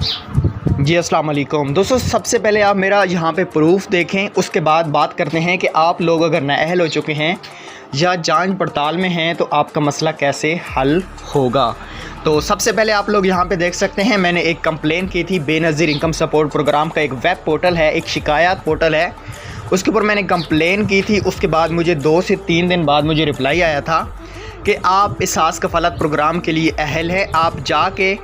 जी अस्सलाम वालेकुम दोस्तों, सबसे पहले आप मेरा यहाँ पे प्रूफ देखें, उसके बाद बात करते हैं कि आप लोग अगर नाअहल हो चुके हैं या जांच पड़ताल में हैं तो आपका मसला कैसे हल होगा। तो सबसे पहले आप लोग यहाँ पे देख सकते हैं, मैंने एक कंप्लेन की थी। बेनज़ीर इनकम सपोर्ट प्रोग्राम का एक वेब पोर्टल है, एक शिकायत पोर्टल है, उसके ऊपर मैंने कंप्लेन की थी। उसके बाद मुझे 2 से 3 दिन बाद मुझे रिप्लाई आया था कि आप एहसास कफ़ालत प्रोग्राम के लिए अहल है, आप जाके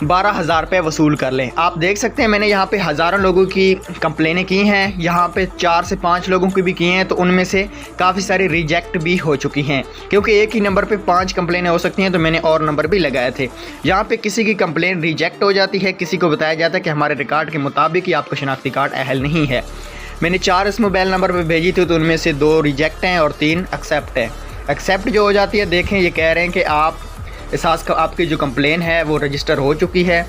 12,000 रुपये वसूल कर लें। आप देख सकते हैं मैंने यहाँ पे हज़ारों लोगों की कंप्लेनें की हैं, यहाँ पे 4 से 5 लोगों की भी की हैं, तो उनमें से काफ़ी सारी रिजेक्ट भी हो चुकी हैं, क्योंकि एक ही नंबर पे 5 कंप्लेनें हो सकती हैं, तो मैंने और नंबर भी लगाए थे। यहाँ पे किसी की कंप्लेन रिजेक्ट हो जाती है, किसी को बताया जाता है कि हमारे रिकॉर्ड के मुताबिक ही आपका शनाख्ती कार्ड अहल नहीं है। मैंने 4 इस मोबाइल नंबर पर भेजी थी, तो उनमें से 2 रिजेक्ट हैं और 3 एक्सेप्ट हैं। एक्सेप्ट जो हो जाती है, देखें ये कह रहे हैं कि आप एहसास का आपकी जो कंप्लेन है वो रजिस्टर हो चुकी है।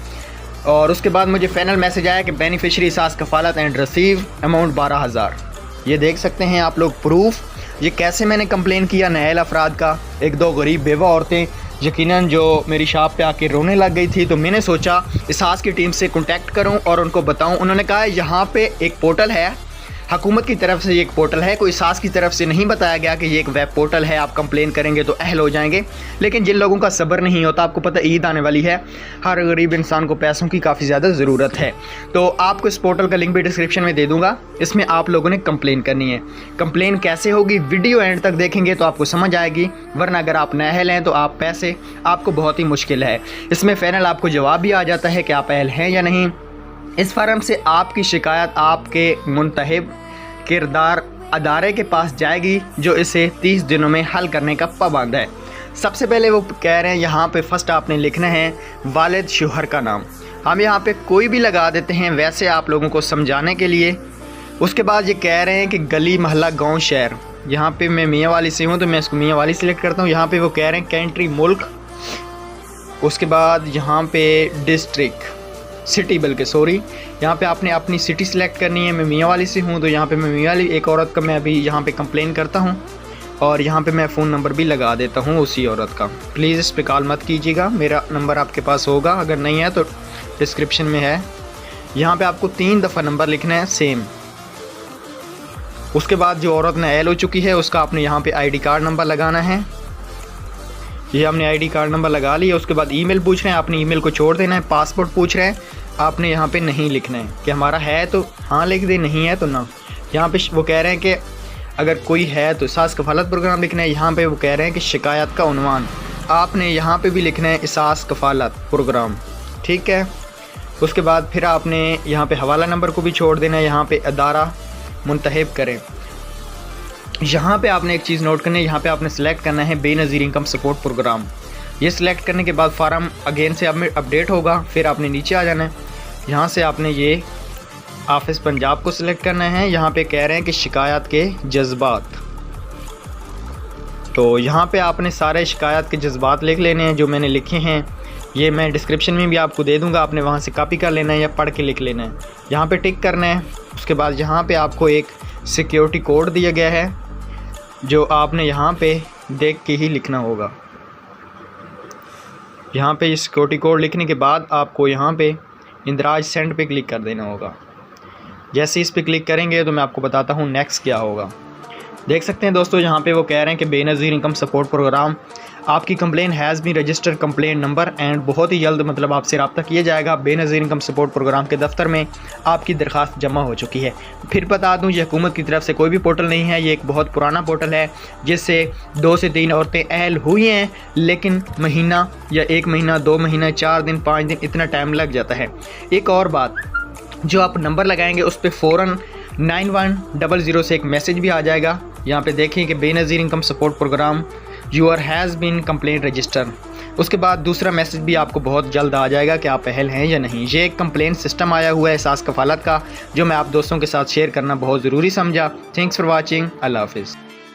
और उसके बाद मुझे फाइनल मैसेज आया कि बेनिफिशरी एहसास कफ़ालत एंड रिसीव अमाउंट 12,000। ये देख सकते हैं आप लोग प्रूफ। ये कैसे मैंने कंप्लेन किया नाअहल अफराद का। 1-2 गरीब बेवा औरतें यकीनन जो मेरी शॉप पे आके रोने लग गई थी, तो मैंने सोचा एहसास की टीम से कॉन्टैक्ट करूं और उनको बताऊं। उन्होंने कहा यहाँ पे एक पोर्टल है, हुकूमत की तरफ से ये एक पोर्टल है, कोई एहसास की तरफ से नहीं बताया गया कि ये एक वेब पोर्टल है, आप कंप्लेन करेंगे तो अहल हो जाएंगे। लेकिन जिन लोगों का सब्र नहीं होता, आपको पता ईद आने वाली है, हर गरीब इंसान को पैसों की काफ़ी ज़्यादा ज़रूरत है, तो आपको इस पोर्टल का लिंक भी डिस्क्रिप्शन में दे दूँगा। इसमें आप लोगों ने कंप्लेन करनी है। कंप्लेन कैसे होगी, वीडियो एंड तक देखेंगे तो आपको समझ आएगी, वरना अगर आप नाअहल हैं तो आप पैसे आपको बहुत ही मुश्किल है। इसमें फाइनल आपको जवाब भी आ जाता है कि आप अहल हैं या नहीं। इस फार्म से आपकी शिकायत आपके मुंतहिब किरदार अदारे के पास जाएगी, जो इसे 30 दिनों में हल करने का पाबंद है। सबसे पहले वो कह रहे हैं यहाँ पे फर्स्ट आपने लिखना है वालिद शोहर का नाम। हम यहाँ पे कोई भी लगा देते हैं वैसे आप लोगों को समझाने के लिए। उसके बाद ये कह रहे हैं कि गली मोहल्ला गाँव शहर। यहाँ पे मैं मियाँ वाली से हूँ तो मैं इसको मियाँ वाली सिलेक्ट करता हूँ। यहाँ पे वो कह रहे हैं कंट्री मुल्क। उसके बाद यहाँ पे डिस्ट्रिक्ट सिटी, बल्कि सॉरी, यहाँ पे आपने अपनी सिटी सिलेक्ट करनी है। मैं मियाँ वाली से हूँ तो यहाँ पे मैं मियाँ वाली एक औरत का मैं अभी यहाँ पे कंप्लेन करता हूँ, और यहाँ पे मैं फ़ोन नंबर भी लगा देता हूँ उसी औरत का। प्लीज़ इस पे कॉल मत कीजिएगा, मेरा नंबर आपके पास होगा, अगर नहीं है तो डिस्क्रिप्शन में है। यहाँ पे आपको 3 दफ़ा नंबर लिखना है सेम। उसके बाद जो औरत नाअहल हो चुकी है उसका आपने यहाँ पर ID कार्ड नंबर लगाना है। ये हमने ID कार्ड नंबर लगा लिया। उसके बाद ईमेल पूछ रहे हैं, आपने ईमेल को छोड़ देना है। पासपोर्ट पूछ रहे हैं, आपने यहाँ पे नहीं लिखना है कि हमारा है तो हाँ लिख दे, नहीं है तो ना। यहाँ पे वो कह रहे हैं कि अगर कोई है तो एहसास कफ़ालत प्रोग्राम लिखना है। यहाँ पे वो कह रहे हैं कि शिकायत का उन्वान आपने यहाँ पे भी लिखना है एहसास कफ़ालत प्रोग्राम, ठीक है। उसके बाद फिर आपने यहाँ पे हवाला नंबर को भी छोड़ देना है। यहाँ पे अदारा मुंतहिब करें। यहाँ पे आपने एक चीज़ नोट करनी है, यहाँ पे आपने सेलेक्ट करना है बेनज़ीर इनकम सपोर्ट प्रोग्राम। ये सिलेक्ट करने के बाद फार्म अगेन से अपडेट होगा। फिर आपने नीचे आ जाना है, यहाँ से आपने ये ऑफिस पंजाब को सिलेक्ट करना है। यहाँ पे कह रहे हैं कि शिकायत के जज्बात, तो यहाँ पे आपने सारे शिकायत के जज्बात लिख लेने हैं जो मैंने लिखे हैं। ये मैं डिस्क्रिप्शन में भी आपको दे दूँगा, आपने वहाँ से कॉपी कर लेना है या पढ़ के लिख लेना है। यहाँ पे टिक करना है। उसके बाद यहाँ पे आपको एक सिक्योरिटी कोड दिया गया है जो आपने यहाँ पे देख के ही लिखना होगा। यहाँ पे सिक्योरिटी कोड लिखने के बाद आपको यहाँ पे इंदराज सेंड पे क्लिक कर देना होगा। जैसे इस पे क्लिक करेंगे तो मैं आपको बताता हूँ नेक्स्ट क्या होगा। देख सकते हैं दोस्तों, यहाँ पे वो कह रहे हैं कि बेनज़ीर इनकम सपोर्ट प्रोग्राम आपकी complain has been registered complain number and बहुत ही जल्द मतलब आपसे रब्ता किया जाएगा। बेनज़ीर इनकम सपोर्ट प्रोग्राम के दफ्तर में आपकी दरख्वास्त जमा हो चुकी है। फिर बता दूं, ये हुकूमत की तरफ से कोई भी पोर्टल नहीं है, ये एक बहुत पुराना पोर्टल है जिससे 2 से 3 औरतें अहल हुई हैं, लेकिन महीना या 1 महीना 2 महीना 4 दिन 5 दिन इतना टाइम लग जाता है। एक और बात, जो आप नंबर लगाएंगे उस पर फ़ौरन 9100 से एक मैसेज भी आ जाएगा। यहाँ पे देखें कि Benazir income support programme your has been complain register. उसके बाद दूसरा मैसेज भी आपको बहुत जल्द आ जाएगा कि आप अहल हैं या नहीं। ये एक कंप्लेन सिस्टम आया हुआ है एहसास कफ़ालत का, जो मैं आप दोस्तों के साथ शेयर करना बहुत ज़रूरी समझा। Thanks for watching. अल्लाह हाफ़िज़।